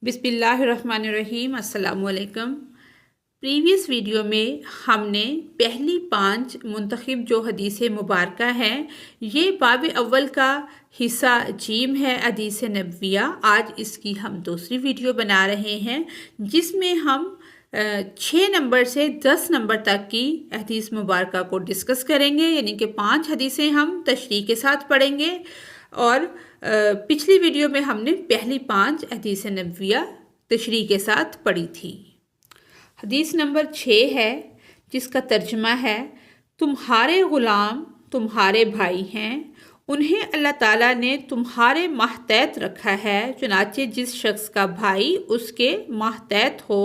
بسم اللہ الرحمن الرحیم۔ السلام علیکم۔ پریویس ویڈیو میں ہم نے پہلی 5 منتخب جو حدیث مبارکہ ہیں، یہ باب اول کا حصہ جیم ہے حدیث نبویہ۔ آج اس کی ہم دوسری ویڈیو بنا رہے ہیں جس میں ہم 6 نمبر سے 10 نمبر تک کی حدیث مبارکہ کو ڈسکس کریں گے، یعنی کہ 5 حدیثیں ہم تشریح کے ساتھ پڑھیں گے، اور پچھلی ویڈیو میں ہم نے پہلی 5 حدیث نبویہ تشریح کے ساتھ پڑھی تھی۔ حدیث نمبر 6 ہے جس کا ترجمہ ہے، تمہارے غلام تمہارے بھائی ہیں، انہیں اللہ تعالیٰ نے تمہارے ماتحت رکھا ہے، چنانچہ جس شخص کا بھائی اس کے ماتحت ہو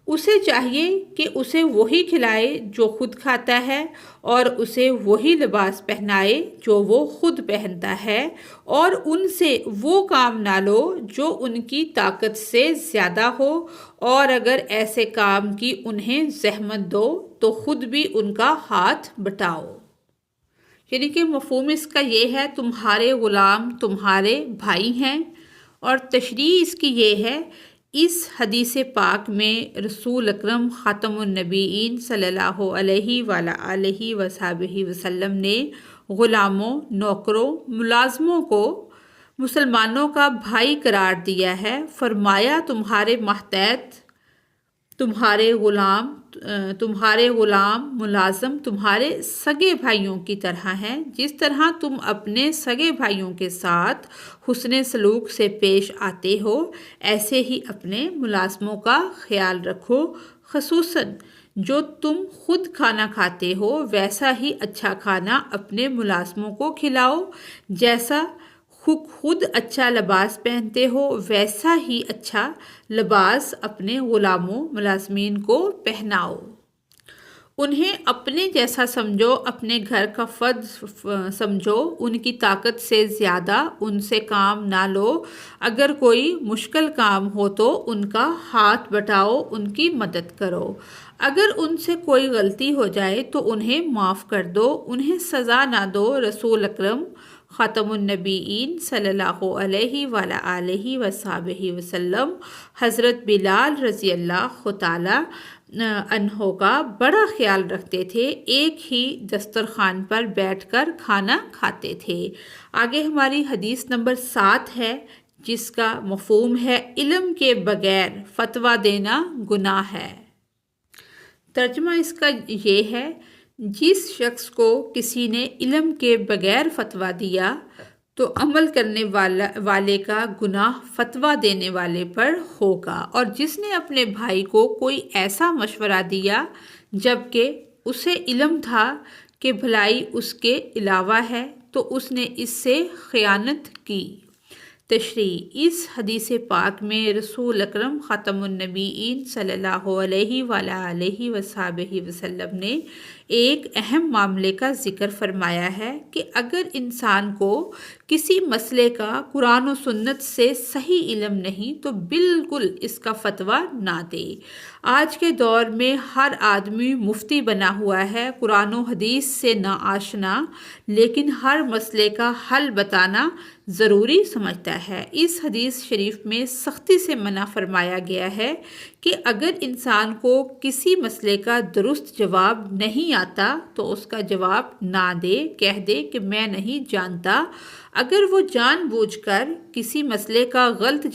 اسے چاہیے کہ اسے وہی کھلائے جو خود کھاتا ہے، اور اسے وہی لباس پہنائے جو وہ خود پہنتا ہے، اور ان سے وہ کام نہ لو جو ان کی طاقت سے زیادہ ہو، اور اگر ایسے کام کی انہیں زحمت دو تو خود بھی ان کا ہاتھ بٹاؤ۔ یعنی کہ مفہوم اس کا یہ ہے، تمہارے غلام تمہارے بھائی ہیں، اور تشریح اس کی یہ ہے، اس حدیث پاک میں رسول اکرم خاتم النبیین صلی اللہ علیہ وآلہ وصحبہ وسلم نے غلاموں، نوکروں، ملازموں کو مسلمانوں کا بھائی قرار دیا ہے۔ فرمایا تمہارے ماتحت تمہارے غلام ملازم تمہارے سگے بھائیوں کی طرح ہیں، جس طرح تم اپنے سگے بھائیوں کے ساتھ حسن سلوک سے پیش آتے ہو، ایسے ہی اپنے ملازموں کا خیال رکھو، خصوصاً جو تم خود کھانا کھاتے ہو ویسا ہی اچھا کھانا اپنے ملازموں کو کھلاؤ، جیسا خود اچھا لباس پہنتے ہو ویسا ہی اچھا لباس اپنے غلاموں ملازمین کو پہناؤ۔ انہیں اپنے جیسا سمجھو، اپنے گھر کا فرد سمجھو، ان کی طاقت سے زیادہ ان سے کام نہ لو، اگر کوئی مشکل کام ہو تو ان کا ہاتھ بٹاؤ، ان کی مدد کرو، اگر ان سے کوئی غلطی ہو جائے تو انہیں معاف کر دو، انہیں سزا نہ دو۔ رسول اکرم خاتم النبیین صلی اللہ علیہ وآلہ وصحبہ وسلم حضرت بلال رضی اللہ تعالیٰ عنہ کا بڑا خیال رکھتے تھے، ایک ہی دسترخوان پر بیٹھ کر کھانا کھاتے تھے۔ آگے ہماری حدیث نمبر 7 ہے جس کا مفہوم ہے، علم کے بغیر فتویٰ دینا گناہ ہے۔ ترجمہ اس کا یہ ہے، جس شخص کو کسی نے علم کے بغیر فتویٰ دیا تو عمل کرنے والے کا گناہ فتویٰ دینے والے پر ہوگا، اور جس نے اپنے بھائی کو کوئی ایسا مشورہ دیا جبکہ اسے علم تھا کہ بھلائی اس کے علاوہ ہے تو اس نے اس سے خیانت کی۔ تشریح، اس حدیث پاک میں رسول اکرم خاتم النبیین صلی اللہ علیہ وآلہ وصحبہ وسلم نے ایک اہم معاملے کا ذکر فرمایا ہے کہ اگر انسان کو کسی مسئلے کا قرآن و سنت سے صحیح علم نہیں تو بالکل اس کا فتویٰ نہ دے۔ آج کے دور میں ہر آدمی مفتی بنا ہوا ہے، قرآن و حدیث سے نا آشنا، لیکن ہر مسئلے کا حل بتانا ضروری سمجھتا ہے۔ اس حدیث شریف میں سختی سے منع فرمایا گیا ہے کہ اگر انسان کو کسی مسئلے کا درست جواب نہیں آتا تو اس کا جواب نہ دے، کہہ دے کہ میں نہیں جانتا۔ اگر وہ جان بوجھ کر کسی مسئلے کا غلط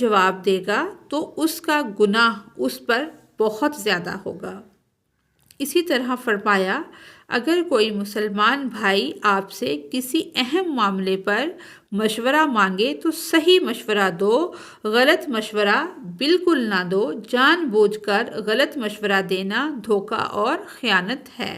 جواب دے گا تو اس کا گناہ اس پر بہت زیادہ ہوگا۔ اسی طرح فرمایا، اگر کوئی مسلمان بھائی آپ سے کسی اہم معاملے پر مشورہ مانگے تو صحیح مشورہ دو، غلط مشورہ بالکل نہ دو۔ جان بوجھ کر غلط مشورہ دینا دھوکہ اور خیانت ہے،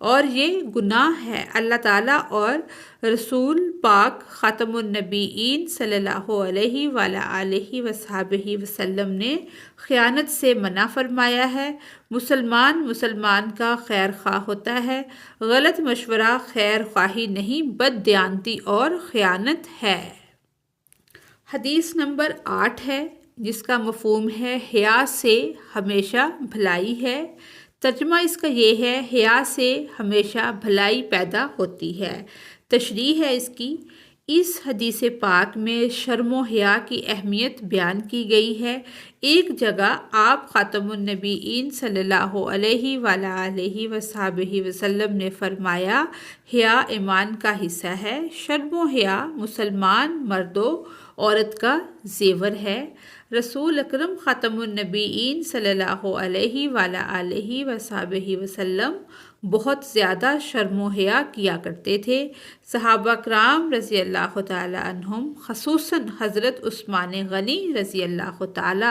اور یہ گناہ ہے۔ اللہ تعالیٰ اور رسول پاک خاتم النبیین صلی اللہ علیہ وآلہ وصحبہ وسلم نے خیانت سے منع فرمایا ہے۔ مسلمان کا خیر خواہ ہوتا ہے، غلط مشورہ خیر خواہی نہیں، بد دیانتی اور خیانت ہے۔ حدیث نمبر 8 ہے جس کا مفہوم ہے، حیا سے ہمیشہ بھلائی ہے۔ ترجمہ اس کا یہ ہے، حیا سے ہمیشہ بھلائی پیدا ہوتی ہے۔ تشریح ہے اس کی، اس حدیث پاک میں شرم و حیا کی اہمیت بیان کی گئی ہے۔ ایک جگہ آپ خاتم النبیین صلی اللہ علیہ وآلہ وصحبہ وسلم نے فرمایا، حیا ایمان کا حصہ ہے۔ شرم و حیا مسلمان مرد و عورت کا زیور ہے۔ رسول اکرم خاتم النبیین صلی اللہ علیہ وآلہ وصحبہ وسلم بہت زیادہ شرم و حیا کیا کرتے تھے۔ صحابہ کرام رضی اللہ تعالی عنہم، خصوصاً حضرت عثمان غنی رضی اللہ تعالی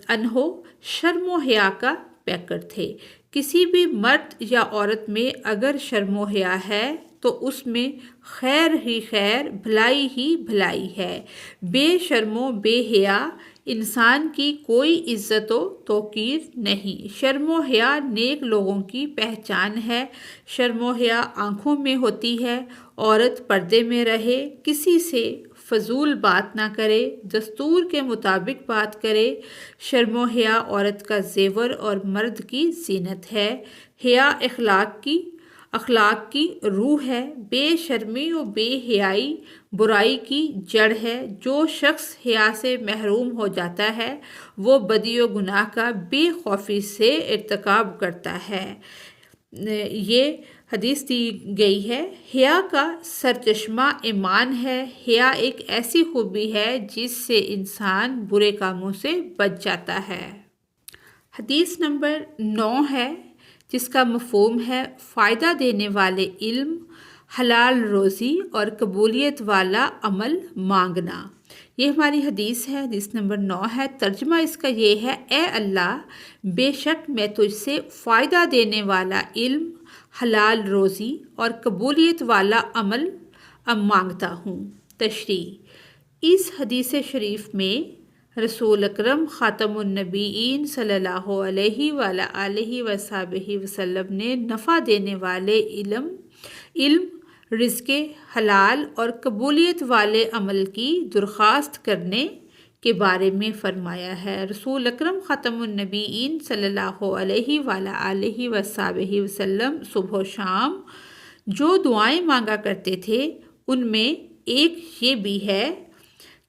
عنہ شرم و حیا کا پیکر تھے۔ کسی بھی مرد یا عورت میں اگر شرم و حیا ہے تو اس میں خیر ہی خیر، بھلائی ہی بھلائی ہے۔ بے شرم و بے حیا انسان کی کوئی عزت و توقیر نہیں۔ شرم و حیا نیک لوگوں کی پہچان ہے۔ شرم و حیا آنکھوں میں ہوتی ہے۔ عورت پردے میں رہے، کسی سے فضول بات نہ کرے، دستور کے مطابق بات کرے۔ شرم و حیا عورت کا زیور اور مرد کی زینت ہے۔ حیا اخلاق کی روح ہے۔ بے شرمی و بے حیائی برائی کی جڑ ہے۔ جو شخص حیا سے محروم ہو جاتا ہے وہ بدی و گناہ کا بے خوفی سے ارتکاب کرتا ہے۔ یہ حدیث دی گئی ہے۔ حیا کا سرچشمہ ایمان ہے۔ حیا ایک ایسی خوبی ہے جس سے انسان برے کاموں سے بچ جاتا ہے۔ حدیث نمبر 9 ہے، جس کا مفہوم ہے فائدہ دینے والے علم، حلال روزی اور قبولیت والا عمل مانگنا۔ یہ ہماری حدیث ہے، حدیث نمبر 9 ہے۔ ترجمہ اس کا یہ ہے، اے اللہ، بے شک میں تجھ سے فائدہ دینے والا علم، حلال روزی اور قبولیت والا عمل مانگتا ہوں۔ تشریح: اس حدیث شریف میں رسول اکرم خاتم النبیین صلی اللہ علیہ وآلہ وصحبہ وسلم نے نفع دینے والے علم، رزق حلال اور قبولیت والے عمل کی درخواست کرنے کے بارے میں فرمایا ہے۔ رسول اکرم خاتم النبیین صلی اللہ علیہ وآلہ وصحبہ وسلم صبح و شام جو دعائیں مانگا کرتے تھے ان میں ایک یہ بھی ہے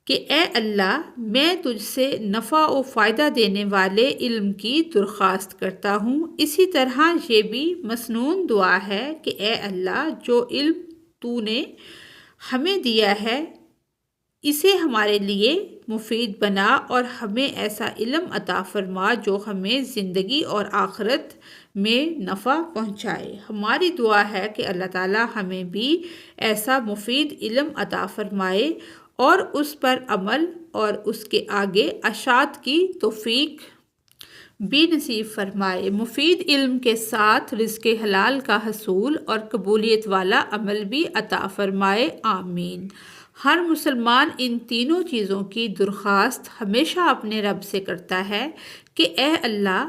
کہ اے اللہ، میں تجھ سے نفع و فائدہ دینے والے علم کی درخواست کرتا ہوں۔ اسی طرح یہ بھی مسنون دعا ہے کہ اے اللہ، جو علم تو نے ہمیں دیا ہے اسے ہمارے لیے مفید بنا اور ہمیں ایسا علم عطا فرما جو ہمیں زندگی اور آخرت میں نفع پہنچائے۔ ہماری دعا ہے کہ اللہ تعالی ہمیں بھی ایسا مفید علم عطا فرمائے اور اس پر عمل اور اس کے آگے اشاعت کی توفیق بھی نصیب فرمائے۔ مفید علم کے ساتھ رزق حلال کا حصول اور قبولیت والا عمل بھی عطا فرمائے، آمین۔ ہر مسلمان ان تینوں چیزوں کی درخواست ہمیشہ اپنے رب سے کرتا ہے کہ اے اللہ،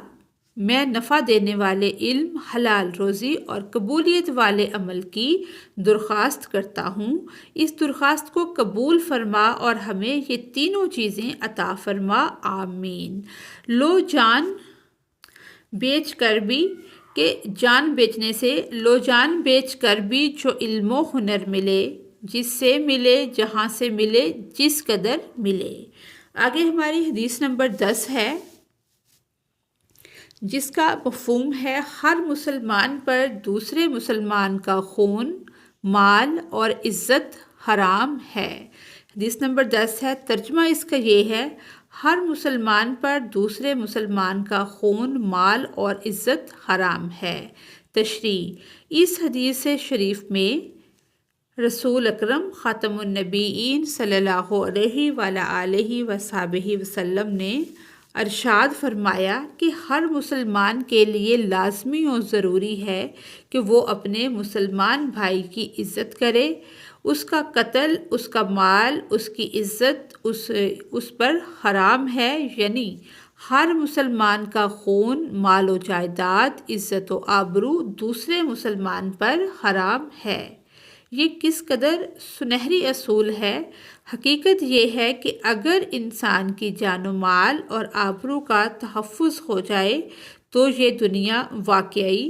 میں نفع دینے والے علم، حلال روزی اور قبولیت والے عمل کی درخواست کرتا ہوں۔ اس درخواست کو قبول فرما اور ہمیں یہ تینوں چیزیں عطا فرما، آمین۔ لو جان بیچ کر بھی کہ جان بیچنے سے لو جان بیچ کر بھی جو علم و ہنر ملے، جس سے ملے، جہاں سے ملے، جس قدر ملے۔ آگے ہماری حدیث نمبر 10 ہے، جس کا مفہوم ہے ہر مسلمان پر دوسرے مسلمان کا خون، مال اور عزت حرام ہے۔ حدیث نمبر 10 ہے، ترجمہ اس کا یہ ہے، ہر مسلمان پر دوسرے مسلمان کا خون، مال اور عزت حرام ہے۔ تشریح: اس حدیث شریف میں رسول اکرم خاتم النبیین صلی اللہ علیہ وآلہ وصحبہ وسلم نے ارشاد فرمایا کہ ہر مسلمان کے لیے لازمی و ضروری ہے کہ وہ اپنے مسلمان بھائی کی عزت کرے۔ اس کا قتل، اس کا مال، اس کی عزت اس پر حرام ہے، یعنی ہر مسلمان کا خون، مال و جائیداد، عزت و آبرو دوسرے مسلمان پر حرام ہے۔ یہ کس قدر سنہری اصول ہے۔ حقیقت یہ ہے کہ اگر انسان کی جان و مال اور آبرو کا تحفظ ہو جائے تو یہ دنیا واقعی